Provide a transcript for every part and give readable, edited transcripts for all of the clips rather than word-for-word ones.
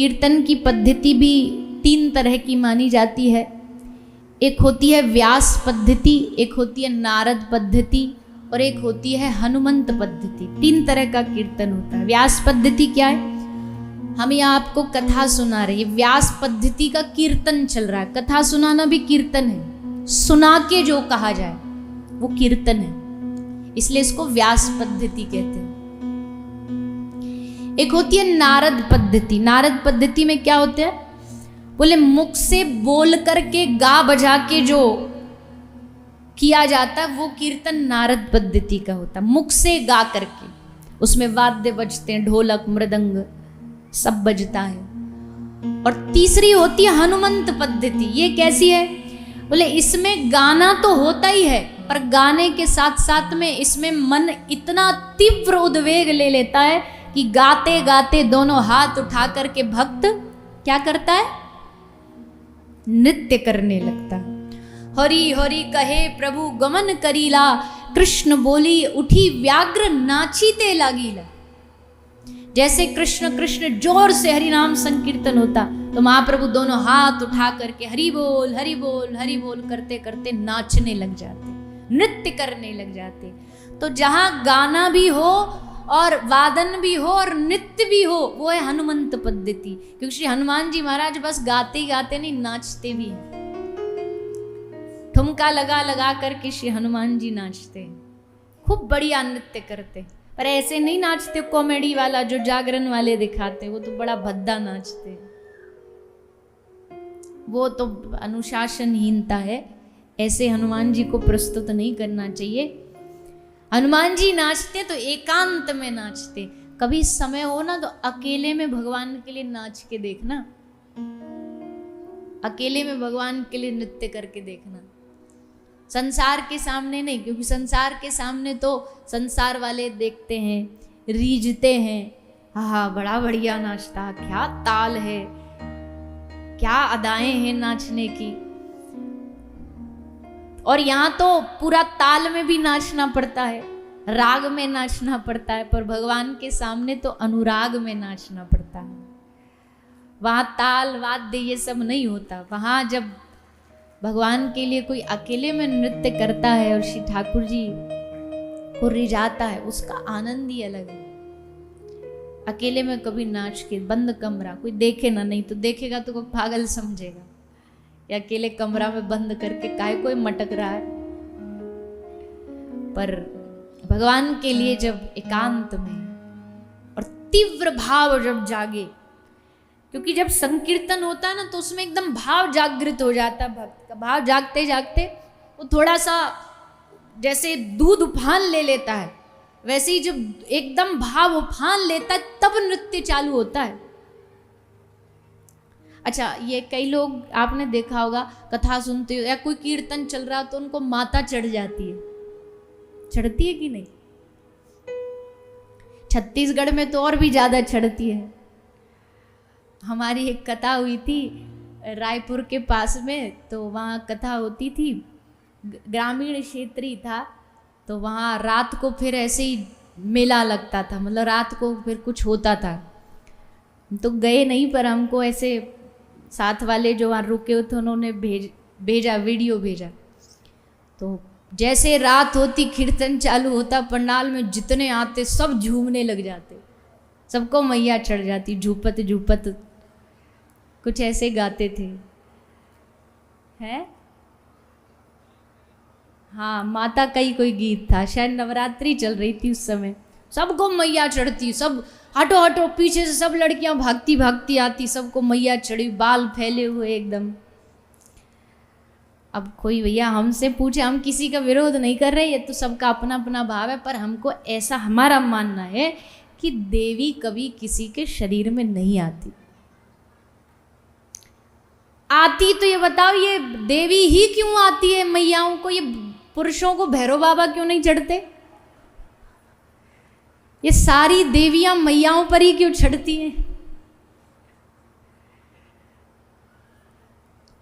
कीर्तन की पद्धति भी 3 तरह की मानी जाती है। एक होती है व्यास पद्धति, एक होती है नारद पद्धति और एक होती है हनुमंत पद्धति। 3 तरह का कीर्तन होता है। व्यास पद्धति क्या है? हम यहाँ आपको कथा सुना रहे हैं, व्यास पद्धति का कीर्तन चल रहा है। कथा सुनाना भी कीर्तन है, सुना के जो कहा जाए वो कीर्तन है, इसलिए इसको व्यास पद्धति कहते हैं। एक होती है नारद पद्धति। नारद पद्धति में क्या होता है? बोले मुख से बोल करके गा बजा के जो किया जाता है वो कीर्तन नारद पद्धति का होता है। मुख से गा करके, उसमें वाद्य बजते हैं, ढोलक मृदंग सब बजता है। और तीसरी होती है हनुमंत पद्धति। ये कैसी है? बोले इसमें गाना तो होता ही है, पर गाने के साथ साथ में इसमें मन इतना तीव्र उद्वेग ले लेता है कि गाते गाते दोनों हाथ उठा करके भक्त क्या करता है? नृत्य करने लगता है। हरि हरि कहे प्रभु गमन करीला, कृष्ण बोली उठी व्याघ्र नाचीते लागीला। जैसे कृष्ण कृष्ण जोर से हरि नाम संकीर्तन होता तो महाप्रभु दोनों हाथ उठा करके हरि बोल हरि बोल हरि बोल करते करते नाचने लग जाते, नृत्य करने लग जाते। तो जहां गाना भी हो और वादन भी हो और नृत्य भी हो वो है हनुमंत पद्धति। क्योंकि श्री हनुमान जी महाराज बस गाते ही गाते नहीं, नाचते भी हैं। ठुमका लगा लगा करके श्री हनुमान जी नाचते हैं, खूब बढ़िया नृत्य करते। पर ऐसे नहीं नाचते कॉमेडी वाला जो जागरण वाले दिखाते, वो तो बड़ा भद्दा नाचते, वो तो अनुशासनहीनता है। ऐसे हनुमान जी को प्रस्तुत नहीं करना चाहिए। हनुमान जी नाचते तो एकांत में नाचते। कभी समय हो ना तो अकेले में भगवान के लिए नाच के देखना, अकेले में भगवान के लिए नृत्य करके देखना, संसार के सामने नहीं। क्योंकि संसार के सामने तो संसार वाले देखते हैं, रीझते हैं, हाँ बड़ा बढ़िया नाचता, क्या ताल है, क्या अदाएं हैं नाचने की। और यहाँ तो पूरा ताल में भी नाचना पड़ता है, राग में नाचना पड़ता है, पर भगवान के सामने तो अनुराग में नाचना पड़ता है। वहाँ ताल वाद्य ये सब नहीं होता। वहाँ जब भगवान के लिए कोई अकेले में नृत्य करता है और श्री ठाकुर जी को रिझाता है, उसका आनंद ही अलग है। अकेले में कभी नाच के बंद कमरा, कोई देखे ना, नहीं तो देखेगा तो कोई पागल समझेगा, या अकेले कमरा में बंद करके काहे कोई मटक रहा है। पर भगवान के लिए जब एकांत में और तीव्र भाव जब जागे, क्योंकि जब संकीर्तन होता है ना तो उसमें एकदम भाव जागृत हो जाता है भक्त का। भाव जागते जागते वो थोड़ा सा जैसे दूध उफान ले लेता है, वैसे ही जब एकदम भाव उफान लेता है तब नृत्य चालू होता है। अच्छा, ये कई लोग आपने देखा होगा, कथा सुनते हो या कोई कीर्तन चल रहा तो उनको माता चढ़ जाती है, चढ़ती है कि नहीं? छत्तीसगढ़ में तो और भी ज्यादा चढ़ती है। हमारी एक कथा हुई थी रायपुर के पास में, तो वहाँ कथा होती थी, ग्रामीण क्षेत्र ही था, तो वहाँ रात को फिर ऐसे ही मेला लगता था, मतलब रात को फिर कुछ होता था। तो गए नहीं, पर हमको ऐसे साथ वाले जो वहाँ रुके हुए थे उन्होंने भेजा वीडियो भेजा। तो जैसे रात होती कीर्तन चालू होता, पंडाल में जितने आते सब झूमने लग जाते, सबको मैया चढ़ जाती, झूपत झूपत कुछ ऐसे गाते थे, है? हाँ, माता का ही कोई गीत था, शायद नवरात्रि चल रही थी उस समय। सबको मैया चढ़ती, सब हटो हटो, पीछे से सब लड़कियां भागती भागती आती, सबको मैया चढ़ी, बाल फैले हुए एकदम। अब कोई भैया हमसे पूछे, हम किसी का विरोध नहीं कर रहे, ये तो सबका अपना अपना भाव है, पर हमको ऐसा हमारा मानना है कि देवी कभी किसी के शरीर में नहीं आती। आती तो ये बताओ, ये देवी ही क्यों आती है मैयाओं को? ये पुरुषों को भैरव बाबा क्यों नहीं चढ़ते? ये सारी देवियां मैयाओं पर ही क्यों चढ़ती हैं?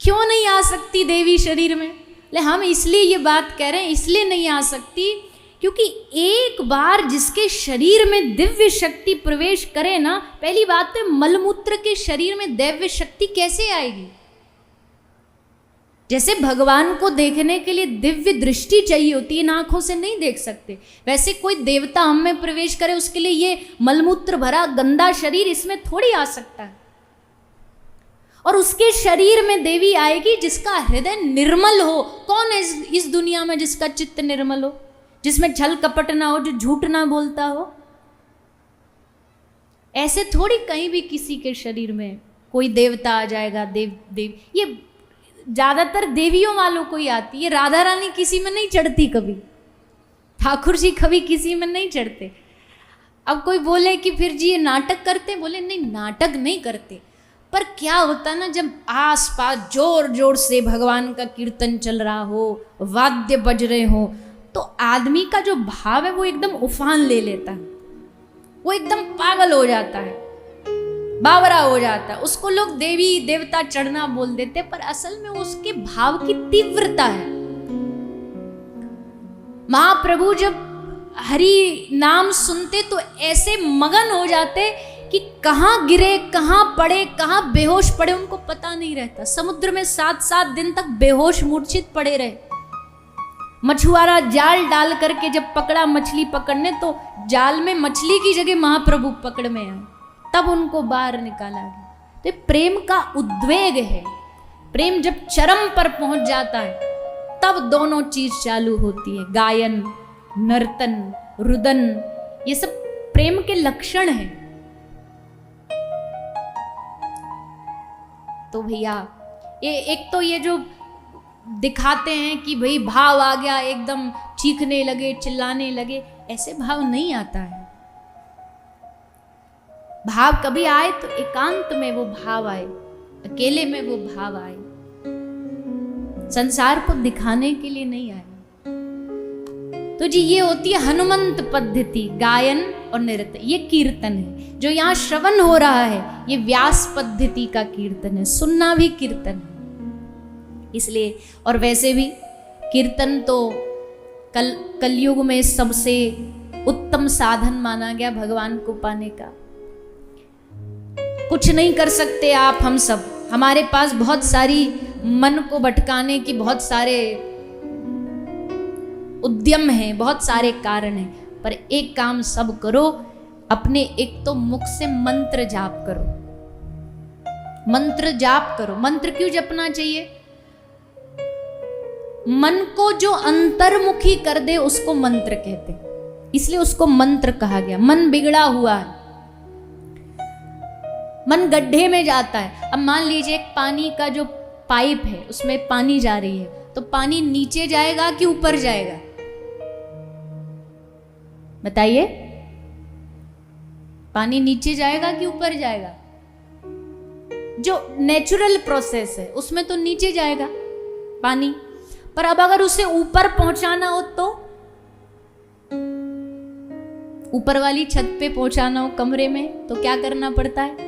क्यों नहीं आ सकती देवी शरीर में? ले हम इसलिए ये बात कह रहे हैं, इसलिए नहीं आ सकती क्योंकि एक बार जिसके शरीर में दिव्य शक्ति प्रवेश करे ना, पहली बात तो मलमूत्र के शरीर में दिव्य शक्ति कैसे आएगी? जैसे भगवान को देखने के लिए दिव्य दृष्टि चाहिए होती है, इन आंखों से नहीं देख सकते, वैसे कोई देवता हम में प्रवेश करे उसके लिए ये मलमूत्र भरा गंदा शरीर इसमें थोड़ी आ सकता है। और उसके शरीर में देवी आएगी जिसका हृदय निर्मल हो। कौन है इस दुनिया में जिसका चित्त निर्मल हो, जिसमें छल कपट ना हो, जो झूठ ना बोलता हो? ऐसे थोड़ी कहीं भी किसी के शरीर में कोई देवता आ जाएगा। देव ये ज्यादातर देवियों वालों को ही आती है। राधा रानी किसी में नहीं चढ़ती कभी, ठाकुर जी कभी किसी में नहीं चढ़ते। अब कोई बोले कि फिर जी ये नाटक करते, बोले नहीं नाटक नहीं करते, पर क्या होता ना, जब आस पास जोर जोर से भगवान का कीर्तन चल रहा हो, वाद्य बज रहे हो, तो आदमी का जो भाव है वो एकदम उफान ले लेता है, वो एकदम पागल हो जाता है, बावरा हो जाता है। उसको लोग देवी देवता चढ़ना बोल देते, पर असल में उसके भाव की तीव्रता है। महाप्रभु जब हरि नाम सुनते तो ऐसे मगन हो जाते कि कहाँ गिरे, कहाँ पड़े, कहाँ बेहोश पड़े उनको पता नहीं रहता। समुद्र में 7-7 दिन तक बेहोश मूर्छित पड़े रहे। मछुआरा जाल डाल करके जब पकड़ा मछली पकड़ने, तो जाल में मछली की जगह महाप्रभु पकड़ में आए, तब उनको बाहर निकाला गया। तो प्रेम का उद्वेग है। प्रेम जब चरम पर पहुंच जाता है तब दोनों चीज चालू होती है, गायन, नर्तन, रुदन, ये सब प्रेम के लक्षण हैं। तो भैया ये एक तो ये जो दिखाते हैं कि भाई भाव आ गया, एकदम चीखने लगे, चिल्लाने लगे, ऐसे भाव नहीं आता है। भाव कभी आए तो एकांत में वो भाव आए, अकेले में वो भाव आए, संसार को दिखाने के लिए नहीं आए। तो जी ये होती है हनुमंत पद्धति, गायन और नृत्य। ये कीर्तन है जो यहाँ श्रवण हो रहा है, ये व्यास पद्धति का कीर्तन है, सुनना भी कीर्तन है। इसलिए और वैसे भी कीर्तन तो कलयुग में सबसे उत्तम साधन माना गया भगवान को पाने का। कुछ नहीं कर सकते आप, हम सब, हमारे पास बहुत सारी मन को भटकाने की बहुत सारे उद्यम हैं, बहुत सारे कारण हैं, पर एक काम सब करो, अपने एक तो मुख से मंत्र जाप करो, मंत्र जाप करो। मंत्र क्यों जपना चाहिए? मन को जो अंतर्मुखी कर दे उसको मंत्र कहते, इसलिए उसको मंत्र कहा गया। मन बिगड़ा हुआ है, मन गड्ढे में जाता है। अब मान लीजिए एक पानी का जो पाइप है उसमें पानी जा रही है, तो पानी नीचे जाएगा कि ऊपर जाएगा? बताइए, पानी नीचे जाएगा कि ऊपर जाएगा? जो नेचुरल प्रोसेस है उसमें तो नीचे जाएगा पानी, पर अब अगर उसे ऊपर पहुंचाना हो तो ऊपर वाली छत पे पहुंचाना हो कमरे में, तो क्या करना पड़ता है?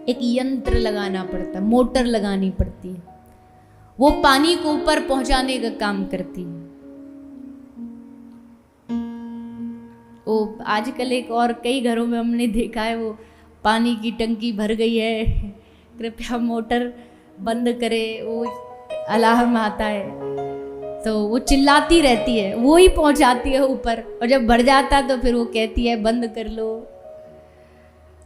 एक यंत्र लगाना पड़ता है, मोटर लगानी पड़ती है, वो पानी को ऊपर पहुंचाने का काम करती है। वो आजकल एक और कई घरों में हमने देखा है, वो पानी की टंकी भर गई है, कृपया मोटर बंद करे, वो अलार्म आता है, तो वो चिल्लाती रहती है, वो ही पहुंचाती है ऊपर, और जब भर जाता है तो फिर वो कहती है बंद कर लो।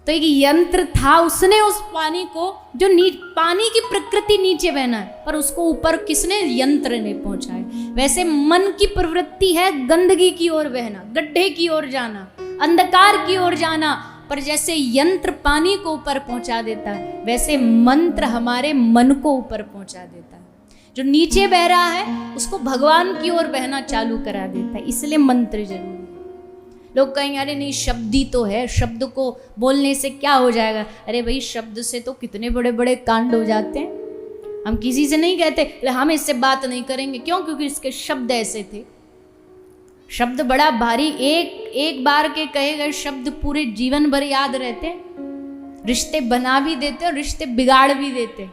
तो एक यंत्र था, उसने उस पानी को, जो पानी की प्रकृति नीचे बहना है, पर उसको ऊपर किसने? यंत्र ने पहुंचाया। वैसे मन की प्रवृत्ति है गंदगी की ओर बहना, गड्ढे की ओर जाना, अंधकार की ओर जाना, पर जैसे यंत्र पानी को ऊपर पहुंचा देता है, वैसे मंत्र हमारे मन को ऊपर पहुंचा देता है। जो नीचे बह रहा है उसको भगवान की ओर बहना चालू करा देता है, इसलिए मंत्र जरूरी है। लोग कहेंगे अरे नहीं शब्द ही तो है, शब्द को बोलने से क्या हो जाएगा? अरे भाई शब्द से तो कितने बड़े बड़े कांड हो जाते हैं। हम किसी से नहीं कहते हम इससे बात नहीं करेंगे, क्यों? क्योंकि इसके शब्द ऐसे थे। शब्द बड़ा भारी, एक बार के कहे गए शब्द पूरे जीवन भर याद रहते, रिश्ते बना भी देते और रिश्ते बिगाड़ भी देते।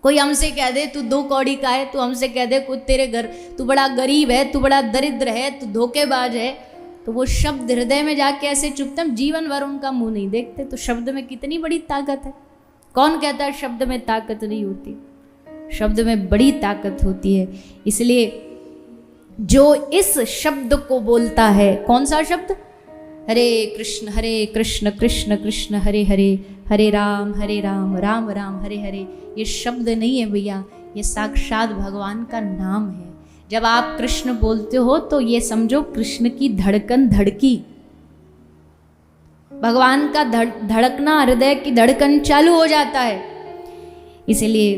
कोई हमसे कह दे तू 2 कौड़ी का है, तू हमसे कह दे कोई तेरे घर तू बड़ा गरीब है, तू बड़ा दरिद्र है, तू धोखेबाज है, तो वो शब्द हृदय में जाके ऐसे चुभते, हम जीवन भर उनका मुंह नहीं देखते। तो शब्द में कितनी बड़ी ताकत है। कौन कहता है शब्द में ताकत नहीं होती? शब्द में बड़ी ताकत होती है। इसलिए जो इस शब्द को बोलता है, कौन सा शब्द? हरे कृष्ण कृष्ण कृष्ण हरे हरे, हरे राम राम राम हरे हरे, ये शब्द नहीं है भैया, ये साक्षात भगवान का नाम है। जब आप कृष्ण बोलते हो तो ये समझो कृष्ण की धड़कन धड़की, भगवान का धड़कना, हृदय की धड़कन चालू हो जाता है। इसलिए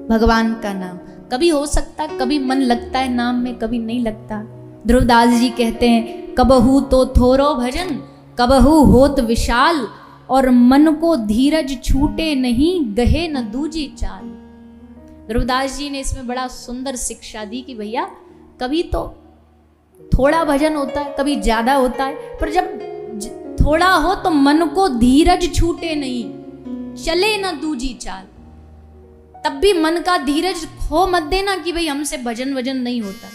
भगवान का नाम कभी हो सकता, कभी मन लगता है नाम में, कभी नहीं लगता। ध्रुवदास जी कहते हैं, कबहू तो थोरो भजन, कबहू होत विशाल, और मन को धीरज छूटे नहीं, गहे न दूजी चाल। ध्रुवदास जी ने इसमें बड़ा सुंदर शिक्षा दी कि भैया कभी तो थोड़ा भजन होता है, कभी ज्यादा होता है, पर जब थोड़ा हो तो मन को धीरज छूटे नहीं, चले न दूजी चाल। तब भी मन का धीरज खो मत देना कि भाई हमसे भजन वजन नहीं होता।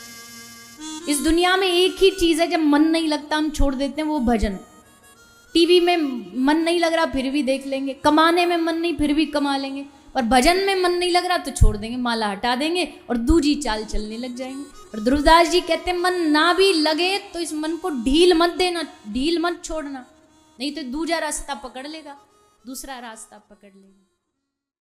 इस दुनिया में एक ही चीज है, जब मन नहीं लगता हम छोड़ देते हैं, वो भजन। टीवी में मन नहीं लग रहा फिर भी देख लेंगे, कमाने में मन नहीं फिर भी कमा लेंगे, और भजन में मन नहीं लग रहा तो छोड़ देंगे, माला हटा देंगे और दूजी चाल चलने लग जाएंगे। और ध्रुवदास जी कहते हैं मन ना भी लगे तो इस मन को ढील मत देना, ढील मत छोड़ना, नहीं तो दूसरा रास्ता पकड़ लेगा, दूसरा रास्ता पकड़ लेगा।